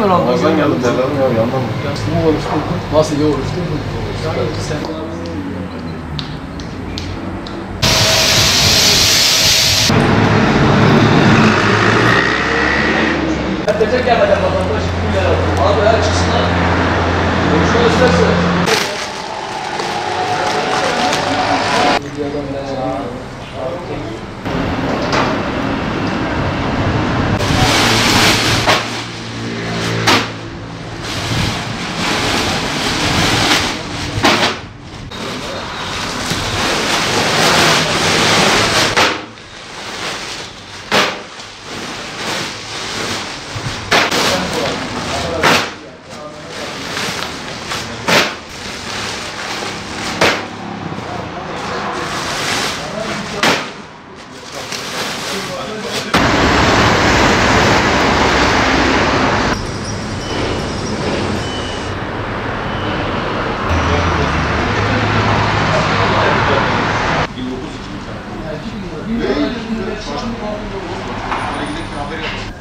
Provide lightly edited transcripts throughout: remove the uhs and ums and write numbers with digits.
Ramazan geldi derlerim ya yandan mı? Bu oruçlu nasıl iyi oruçlu? Yapacak gelmeden vatandaş 2 milyar aldı. Abi her çıksınlar. Oruçlu isterse.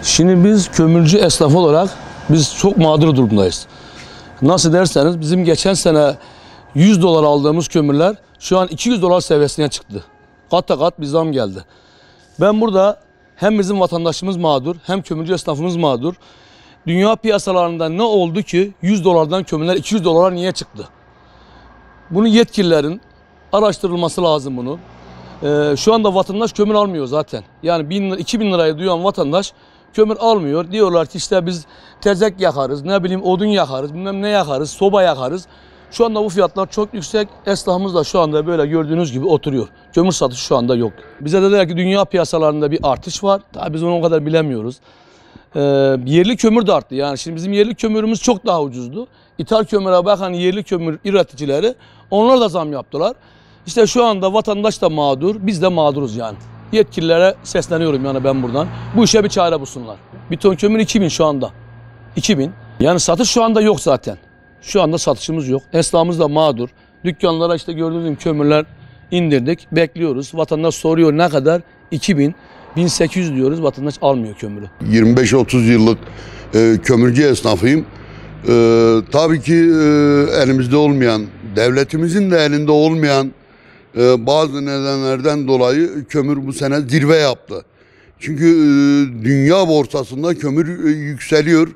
Şimdi biz kömürcü esnafı olarak biz çok mağdur durumdayız. Nasıl derseniz bizim geçen sene 100 dolar aldığımız kömürler şu an 200 dolar seviyesine çıktı. Kat kat bir zam geldi. Ben burada hem bizim vatandaşımız mağdur hem kömürcü esnafımız mağdur. Dünya piyasalarında ne oldu ki 100 dolardan kömürler 200 dolara niye çıktı? Bunun yetkililerin araştırılması lazım bunu. Şu anda vatandaş kömür almıyor zaten. Yani 1000 lira, 2000 liraya duyan vatandaş kömür almıyor. Diyorlar ki işte biz tezek yakarız, ne bileyim odun yakarız, bilmem ne yakarız, soba yakarız. Şu anda bu fiyatlar çok yüksek. Esnafımız da şu anda böyle gördüğünüz gibi oturuyor. Kömür satışı şu anda yok. Bize dediler ki dünya piyasalarında bir artış var. Tabii biz onu o kadar bilemiyoruz. Yerli kömür de arttı. Yani şimdi bizim yerli kömürümüz çok daha ucuzdu. İthal kömüre bakan yerli kömür üreticileri onlar da zam yaptılar. İşte şu anda vatandaş da mağdur, biz de mağduruz yani. Yetkililere sesleniyorum yani ben buradan. Bu işe bir çare bulsunlar. Bir ton kömür 2000 şu anda. 2000. Yani satış şu anda yok zaten. Şu anda satışımız yok. Esnafımız da mağdur. Dükkanlara işte gördüğünüz gibi kömürler indirdik. Bekliyoruz. Vatandaş soruyor ne kadar? 2000. 1800 diyoruz. Vatandaş almıyor kömürü. 25-30 yıllık kömürcü esnafıyım. Tabii ki elimizde olmayan, devletimizin de elinde olmayan bazı nedenlerden dolayı kömür bu sene zirve yaptı. Çünkü dünya borsasında kömür yükseliyor.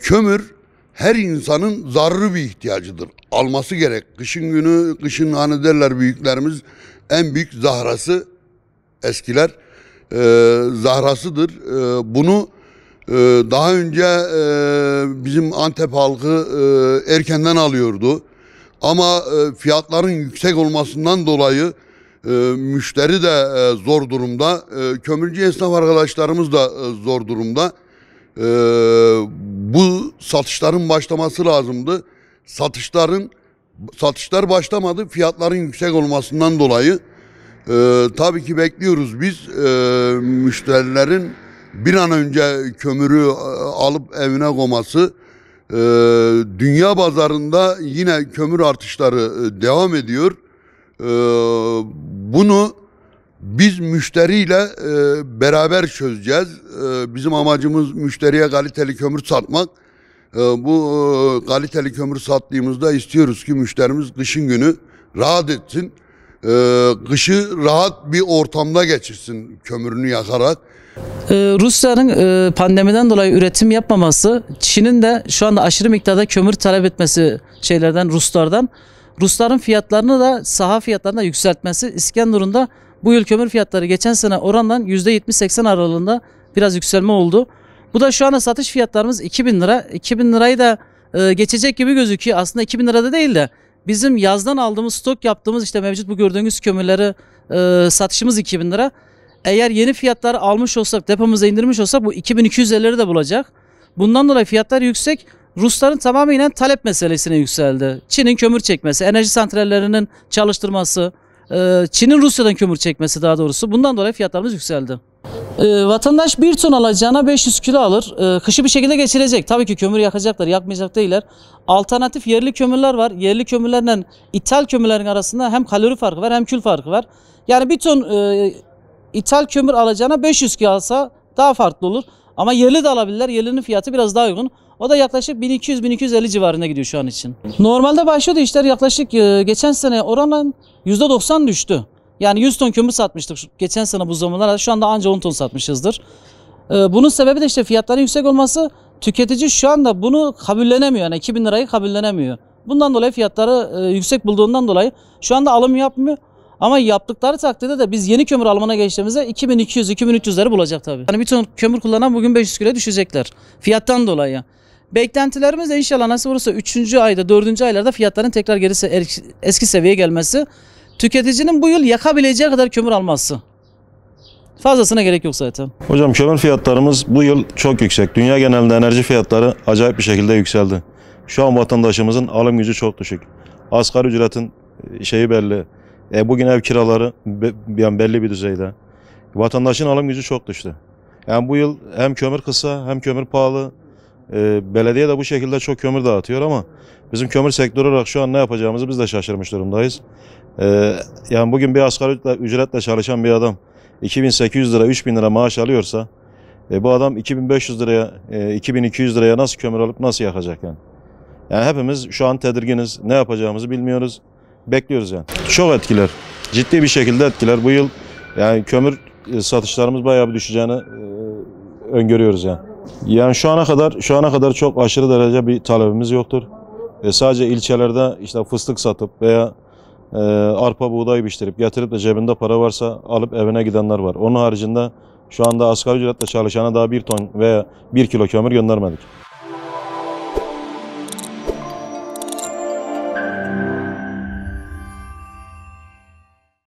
Kömür her insanın zaruri bir ihtiyacıdır. Alması gerek. Kışın hani derler büyüklerimiz en büyük zahrası eskiler zahrasıdır. Bunu daha önce bizim Antep halkı erkenden alıyordu. Ama fiyatların yüksek olmasından dolayı müşteri de zor durumda. Kömürcü esnaf arkadaşlarımız da zor durumda. Bu satışların başlaması lazımdı. Satışlar başlamadı. Fiyatların yüksek olmasından dolayı tabii ki bekliyoruz biz müşterilerin bir an önce kömürü alıp evine koyması. Dünya pazarında yine kömür artışları devam ediyor. Bunu biz müşteriyle beraber çözeceğiz. Bizim amacımız müşteriye kaliteli kömür satmak. Bu kaliteli kömür sattığımızda istiyoruz ki müşterimiz kışın günü rahat etsin. Kışı rahat bir ortamda geçirsin kömürünü yakarak. Rusya'nın pandemiden dolayı üretim yapmaması, Çin'in de şu anda aşırı miktarda kömür talep etmesi Rusların fiyatlarını da saha fiyatlarını da yükseltmesi İskenderun'da bu yıl kömür fiyatları geçen sene orandan %70-80 aralığında biraz yükselme oldu. Bu da şu anda satış fiyatlarımız 2000 lira. 2000 lirayı da geçecek gibi gözüküyor. Aslında 2000 lirada değil de bizim yazdan aldığımız stok yaptığımız işte mevcut bu gördüğünüz kömürleri satışımız 2000 lira. Eğer yeni fiyatları almış olsak, depomuza indirmiş olsak bu 2250'leri de bulacak. Bundan dolayı fiyatlar yüksek. Rusların tamamen talep meselesine yükseldi. Çin'in kömür çekmesi, enerji santrallerinin çalıştırması, Çin'in Rusya'dan kömür çekmesi daha doğrusu. Bundan dolayı fiyatlarımız yükseldi. Vatandaş 1 ton alacağına 500 kilo alır. Kışı bir şekilde geçirecek. Tabii ki kömür yakacaklar, yakmayacak değiller. Alternatif yerli kömürler var. Yerli kömürlerle ithal kömürlerin arasında hem kalori farkı var hem kül farkı var. Yani 1 ton ithal kömür alacağına 500 kilo alsa daha farklı olur. Ama yerli de alabilirler. Yerlinin fiyatı biraz daha uygun. O da yaklaşık 1200-1250 civarında gidiyor şu an için. Normalde başlıyordu işler yaklaşık geçen sene oranla %90 düştü. Yani 100 ton kömür satmıştık geçen sene bu zamanlar. Şu anda anca 10 ton satmışızdır. Bunun sebebi de işte fiyatların yüksek olması. Tüketici şu anda bunu kabullenemiyor. Yani 2000 lirayı kabullenemiyor. Bundan dolayı fiyatları yüksek bulduğundan dolayı şu anda alım yapmıyor. Ama yaptıkları takdirde de biz yeni kömür alımına geçtiğimizde 2200-2300'leri bulacak tabii. Yani bir ton kömür kullanan bugün 500 kilo düşecekler. Fiyattan dolayı. Beklentilerimiz de inşallah nasıl olursa 3. ayda 4. aylarda fiyatların tekrar geri eski seviyeye gelmesi. Tüketicinin bu yıl yakabileceği kadar kömür alması. Fazlasına gerek yok zaten. Hocam kömür fiyatlarımız bu yıl çok yüksek. Dünya genelinde enerji fiyatları acayip bir şekilde yükseldi. Şu an vatandaşımızın alım gücü çok düşük. Asgari ücretin şeyi belli. Bugün ev kiraları yani belli bir düzeyde. Vatandaşın alım gücü çok düştü. Yani bu yıl hem kömür kısa hem kömür pahalı. Belediye de bu şekilde çok kömür dağıtıyor ama bizim kömür sektörü olarak şu an ne yapacağımızı biz de şaşırmış durumdayız. Yani bugün bir asgari ücretle çalışan bir adam 2800 lira 3000 lira maaş alıyorsa bu adam 2500 liraya 2200 liraya nasıl kömür alıp nasıl yakacak yani? Yani hepimiz şu an tedirginiz. Ne yapacağımızı bilmiyoruz. Bekliyoruz yani. Çok etkiler. Ciddi bir şekilde etkiler. Bu yıl yani kömür satışlarımız bayağı bir düşeceğini öngörüyoruz yani. Yani şu ana kadar çok aşırı derece bir talebimiz yoktur. Sadece ilçelerde işte fıstık satıp veya arpa buğday biçtirip getirip de cebinde para varsa alıp evine gidenler var. Onun haricinde şu anda asgari ücretle çalışana daha 1 ton veya 1 kilo kömür göndermedik.